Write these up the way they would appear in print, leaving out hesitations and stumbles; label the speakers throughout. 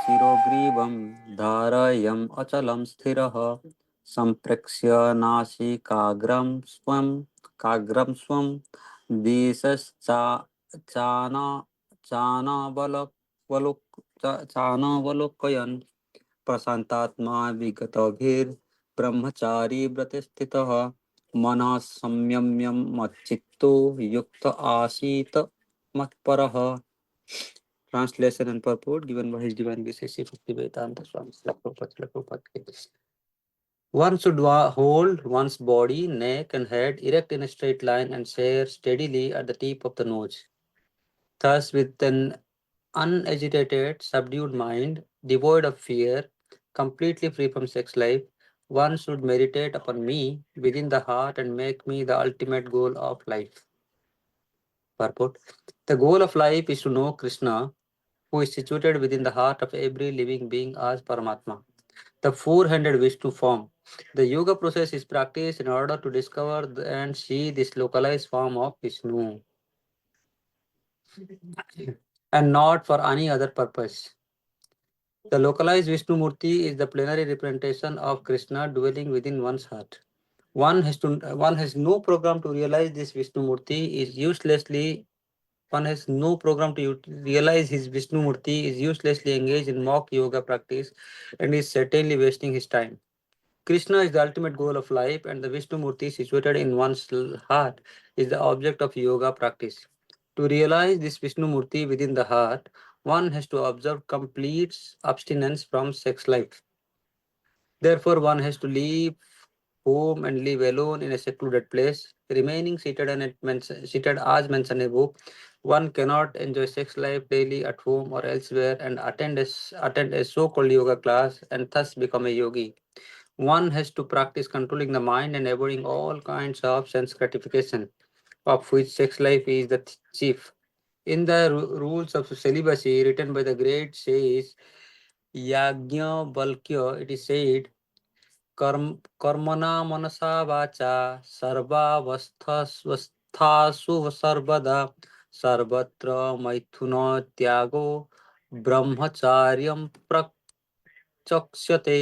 Speaker 1: shirogrivam dharayam acalam sthiraha Sampraksya nasi kagram svam Disas canavalokayan Prasantatma vigatabhih brahmachari vrate sthitaha manas samyamyam machitto yukta asita matparaha. Translation and purport given by His Divine Grace Sri Bhaktivedanta Swami Srila Prabhupada. One should hold one's body, neck and head erect in a straight line and stare steadily at the tip of the nose. Thus, with an unagitated, subdued mind, devoid of fear, completely free from sex life, one should meditate upon me within the heart and make me the ultimate goal of life. Purport. The goal of life is to know Krishna, who is situated within the heart of every living being as Paramatma. The four-handed Vishnu form. The yoga process is practiced in order to discover and see this localized form of Vishnu and not for any other purpose. The localized Vishnu Murti is the plenary representation of Krishna dwelling within one's heart. One has no program to realize this Vishnu Murti is uselessly one has no program to realize his Vishnu Murti is uselessly engaged in mock yoga practice and is certainly wasting his time. Krishna is the ultimate goal of life, and the Vishnu Murti situated in one's heart is the object of yoga practice. To realize this Vishnu Murti within the heart, one has to observe complete abstinence from sex life. Therefore, one has to leave home and live alone in a secluded place, remaining seated seated as mentioned above. One cannot enjoy sex life daily at home or elsewhere and attend a so-called yoga class and thus become a yogi. One has to practice controlling the mind and avoiding all kinds of sense gratification, of which sex life is the chief. In the rules of celibacy written by the great sage Yajnavalkya, it is said, कर्मणा मनसा वाचा सर्वावस्थासु सर्वदा सर्वत्र मैथुन त्यागो ब्रह्मचार्यं प्रचक्ष्यते.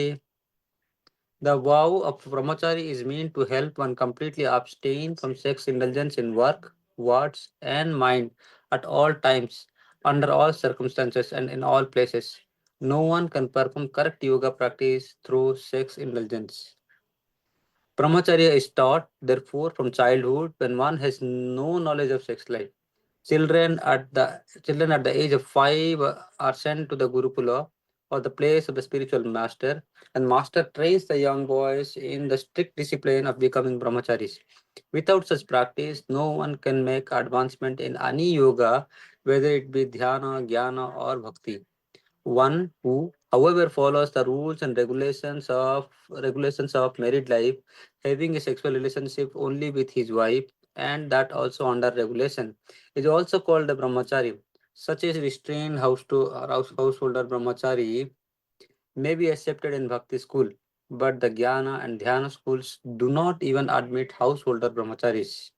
Speaker 1: The vow of brahmachari is meant to help one completely abstain from sex indulgence in work, words, and mind at all times, under all circumstances, and in all places. No one can perform correct yoga practice through sex indulgence. Brahmacharya is taught, therefore, from childhood when one has no knowledge of sex life. Children at the age of 5 are sent to the Gurukula or the place of the spiritual master, and master trains the young boys in the strict discipline of becoming brahmacharis. Without such practice, no one can make advancement in any yoga, whether it be dhyana, jnana, or bhakti. One who, however, follows the rules and regulations of married life, having a sexual relationship only with his wife, and that also under regulation, is also called a brahmachari. Such a restrained householder brahmachari may be accepted in bhakti school, but the jnana and dhyana schools do not even admit householder brahmacharis.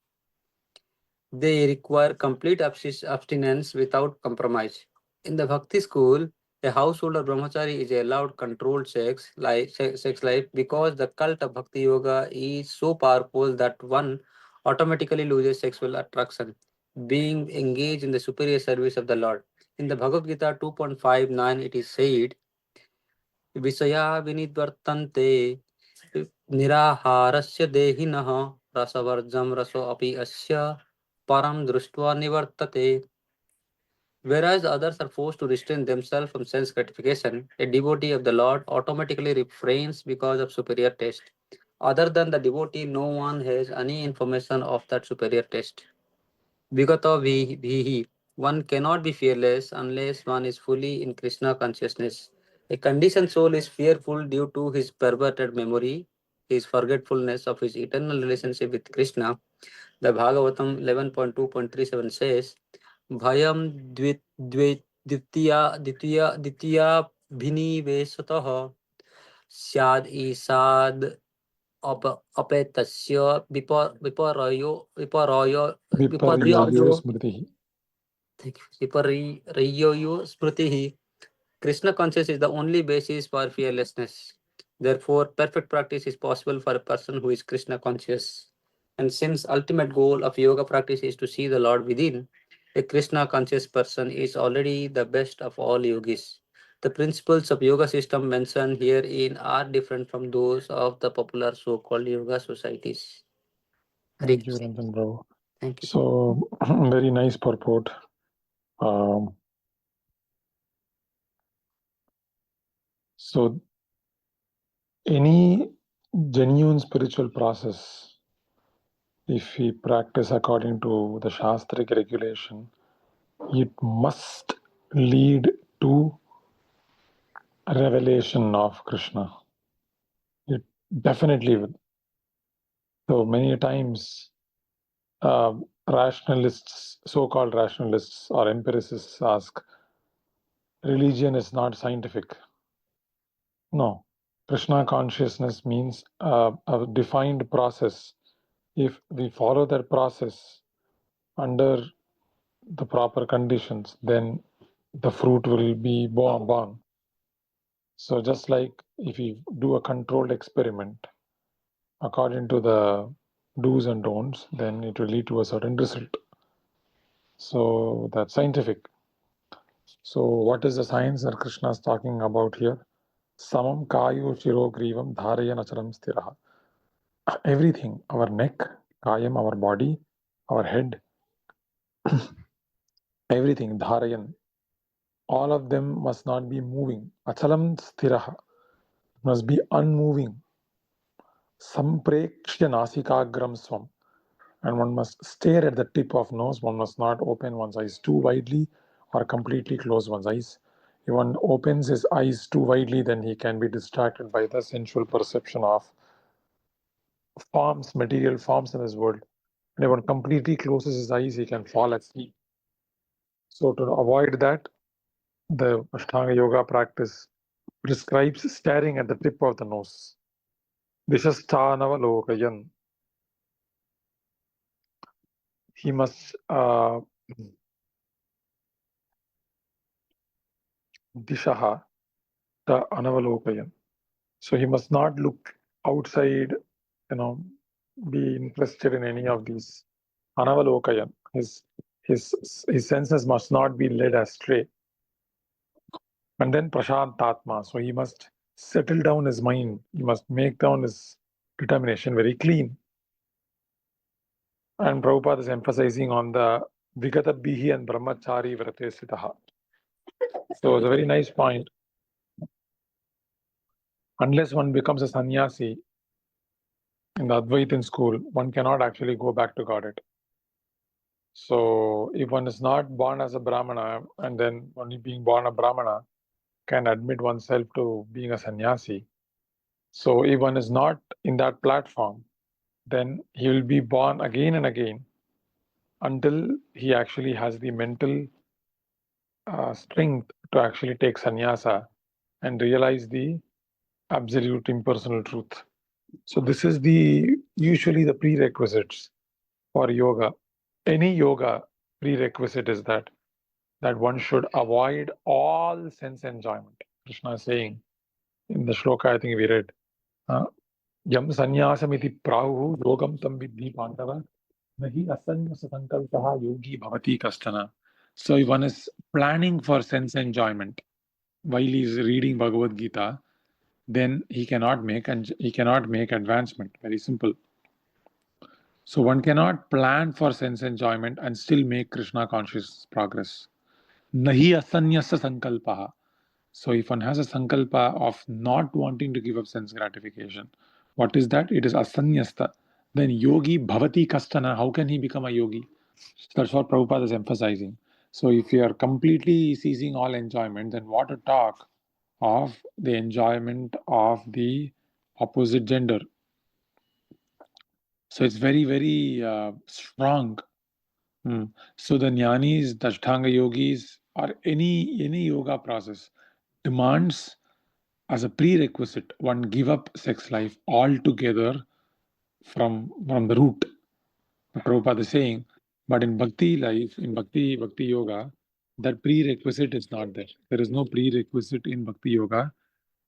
Speaker 1: They require complete abstinence without compromise. In the Bhakti school, a householder brahmachari is allowed controlled sex life because the cult of Bhakti Yoga is so powerful that one automatically loses sexual attraction, being engaged in the superior service of the Lord. In the Bhagavad Gita 2.59, it is said, Visaya vinidvartante निराहारस्य देहिनः रसवर्जं रसो अपि अस्य param društva nivartate. Whereas others are forced to restrain themselves from sense gratification, a devotee of the Lord automatically refrains because of superior taste. Other than the devotee, no one has any information of that superior taste. Vigatabhih. One cannot be fearless unless one is fully in Krishna consciousness. A conditioned soul is fearful due to his perverted memory, his forgetfulness of his eternal relationship with Krishna. The Bhagavatam 11.2.37 says, Bhayam द्वितीया भिनिवेशतः स्याद् ईसाद् अपेतस्य विपर्यो विपर्यो
Speaker 2: Viparyayo
Speaker 1: विपर्यो
Speaker 2: smritihi.
Speaker 1: विपर्यो स्मृतिः Krishna consciousness is the only basis for fearlessness. Therefore, perfect practice is possible for a person who is Krishna conscious. And since ultimate goal of yoga practice is to see the Lord within, a Krishna conscious person is already the best of all yogis. The principles of yoga system mentioned herein are different from those of the popular so-called yoga societies.
Speaker 2: Thank you, Ranjan Bro.
Speaker 1: Thank you.
Speaker 2: So, very nice purport. So, any genuine spiritual process, if we practice according to the Shastric regulation, it must lead to revelation of Krishna. It definitely will. So many times, rationalists, so-called rationalists or empiricists ask, religion is not scientific. No. Krishna consciousness means a defined process. If we follow that process under the proper conditions, then the fruit will be born. So just like if you do a controlled experiment according to the do's and don'ts, then it will lead to a certain result. So that's scientific. So what is the science that Krishna is talking about here? Samamkayo, shirogrivam, dharayam, acalam, sthiraha. Everything, our neck, kayam, our body, our head, everything, dharayam, all of them must not be moving. Acalam, sthiraha, must be unmoving. Sampraksya nasi kagram, svam. And one must stare at the tip of nose. One must not open one's eyes too widely or completely close one's eyes. If one opens his eyes too widely, then he can be distracted by the sensual perception of forms, material forms in this world. And if one completely closes his eyes, he can fall asleep. So to avoid that, the Ashtanga Yoga practice prescribes staring at the tip of the nose. Disas canavalokayan. He must dishaha the anavalokayan. So he must not look outside, be interested in any of these. Anavalokayan. His senses must not be led astray. And then Prasantatma. So he must settle down his mind. He must make down his determination very clean. And Prabhupada is emphasizing on the vigatabhih and brahmachari vrate sthiraha. So it's a very nice point. Unless one becomes a sannyasi in the Advaitin school, one cannot actually go back to Godhead. So if one is not born as a Brahmana and then only being born a Brahmana can admit oneself to being a sannyasi. So if one is not in that platform, then he will be born again and again until he actually has the mental strength to actually take sannyasa and realize the absolute impersonal truth. So this is usually the prerequisites for yoga. Any yoga prerequisite is that one should avoid all sense enjoyment. Krishna is saying in the shloka, I think we read, Yam sanyasamiti prahu yogam tam vidhi pandava nahi asanyasa sankalpaha yogi bhavati kastana. So if one is planning for sense enjoyment while he is reading Bhagavad Gita, then he cannot make advancement. Very simple. So one cannot plan for sense enjoyment and still make Krishna conscious progress. Nahi asanyasa sankalpaha. So if one has a sankalpa of not wanting to give up sense gratification, what is that? It is asanyasta. Then yogi bhavati kastana. How can he become a yogi? That's what Prabhupada is emphasizing. So if you are completely ceasing all enjoyment, then what to talk of the enjoyment of the opposite gender? So it's very, very strong. So the jnanis, the Ashtanga yogis, or any yoga process demands as a prerequisite one give up sex life altogether from the root. Prabhupada is saying, but in bhakti life, in bhakti yoga, that prerequisite is not there. There is no prerequisite in Bhakti Yoga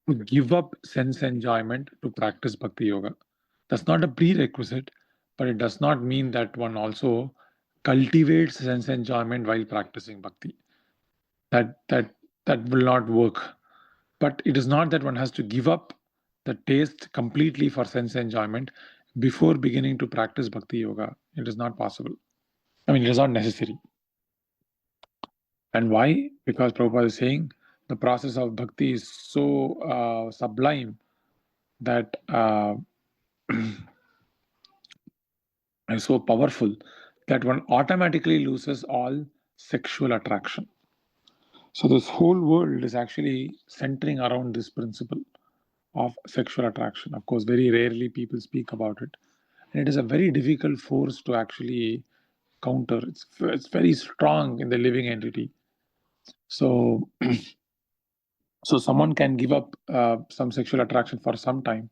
Speaker 2: to give up sense enjoyment to practice Bhakti Yoga. That's not a prerequisite, but it does not mean that one also cultivates sense enjoyment while practicing Bhakti. That will not work. But it is not that one has to give up the taste completely for sense enjoyment before beginning to practice Bhakti Yoga. It is not possible. I mean, it is not necessary. And why? Because Prabhupada is saying the process of bhakti is so sublime that is so powerful that one automatically loses all sexual attraction. So this whole world is actually centering around this principle of sexual attraction. Of course, very rarely people speak about it. And it is a very difficult force to actually counter. It's very strong in the living entity. So, so someone can give up some sexual attraction for some time,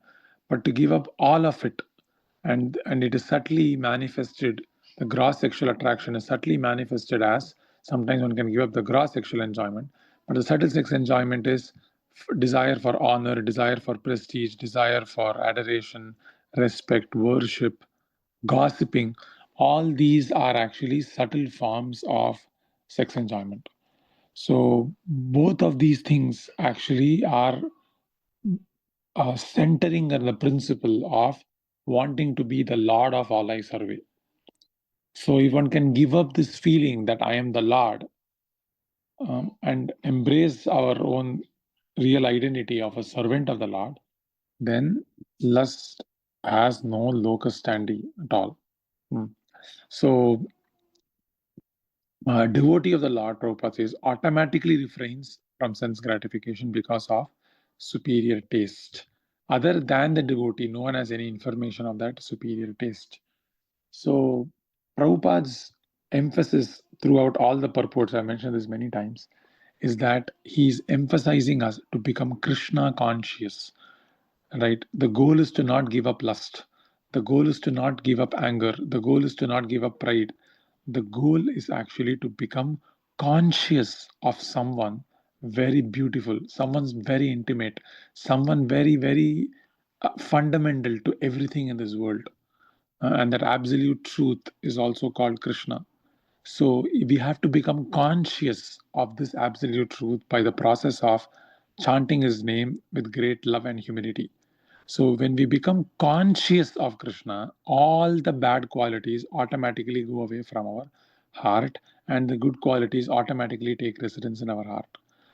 Speaker 2: but to give up all of it, and it is subtly manifested. The gross sexual attraction is subtly manifested as sometimes one can give up the gross sexual enjoyment, but the subtle sex enjoyment is desire for honor, desire for prestige, desire for adoration, respect, worship, gossiping. All these are actually subtle forms of sex enjoyment. So both of these things actually are centering on the principle of wanting to be the Lord of all I survey. So if one can give up this feeling that I am the Lord and embrace our own real identity of a servant of the Lord, then lust has no locus standi at all. So devotee of the Lord, Prabhupada says, automatically refrains from sense gratification because of superior taste. Other than the devotee, no one has any information of that superior taste. So Prabhupada's emphasis throughout all the purports, I mentioned this many times, is that he's emphasizing us to become Krishna conscious. Right? The goal is to not give up lust. The goal is to not give up anger. The goal is to not give up pride. The goal is actually to become conscious of someone very beautiful, someone's very intimate, someone very, very fundamental to everything in this world. And that absolute truth is also called Krishna. So we have to become conscious of this absolute truth by the process of chanting his name with great love and humility. So when we become conscious of Krishna, all the bad qualities automatically go away from our heart and the good qualities automatically take residence in our heart.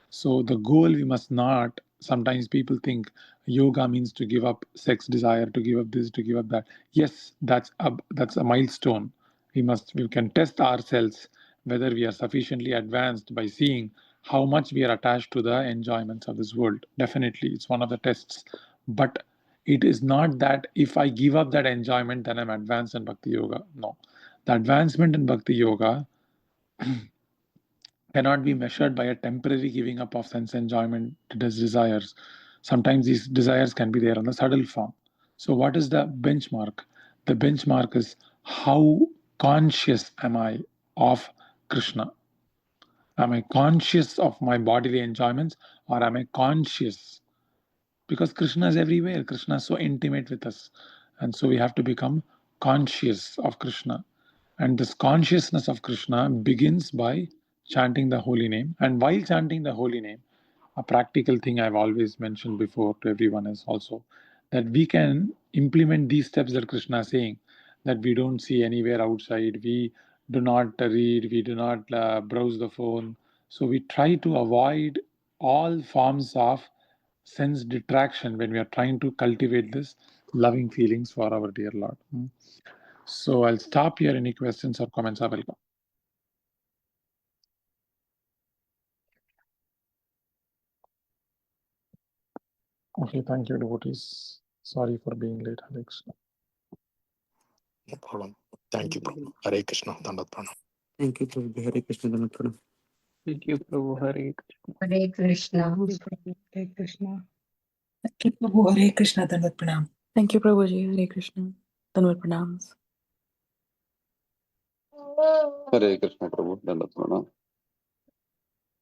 Speaker 2: So the goal we must not, sometimes people think yoga means to give up sex desire, to give up this, to give up that. Yes, that's a milestone. We can test ourselves whether we are sufficiently advanced by seeing how much we are attached to the enjoyments of this world. Definitely, it's one of the tests. But it is not that if I give up that enjoyment, then I'm advanced in Bhakti Yoga. No. The advancement in Bhakti Yoga cannot be measured by a temporary giving up of sense enjoyment to desires. Sometimes these desires can be there on the subtle form. So, what is the benchmark? The benchmark is how conscious am I of Krishna? Am I conscious of my bodily enjoyments or am I conscious? Because Krishna is everywhere. Krishna is so intimate with us. And so we have to become conscious of Krishna. And this consciousness of Krishna begins by chanting the holy name. And while chanting the holy name, a practical thing I've always mentioned before to everyone is also that we can implement these steps that Krishna is saying, that we don't see anywhere outside, we do not read, we do not browse the phone. So we try to avoid all forms of sense detraction when we are trying to cultivate this loving feelings for our dear Lord. So I'll stop here. Any questions or comments are welcome. Okay, thank you, devotees. Sorry for being late, Hare Krishna.
Speaker 3: No problem. Thank you, Prabhu. Hare Krishna. Dandat Pranam.
Speaker 1: Thank you, Prabhu. Hare Krishna. Dandat Pranam.
Speaker 4: Thank you, Prabhu. Hare
Speaker 5: Hare Krishna.
Speaker 6: Hare Krishna.
Speaker 7: Thank you, Prabhu. Hare Krishna. Dandat Pranam.
Speaker 6: Thank you, Prabhuji. Hare Krishna. Dandavat pranams.
Speaker 8: Hare Krishna, Prabhu. Dandat Pranam.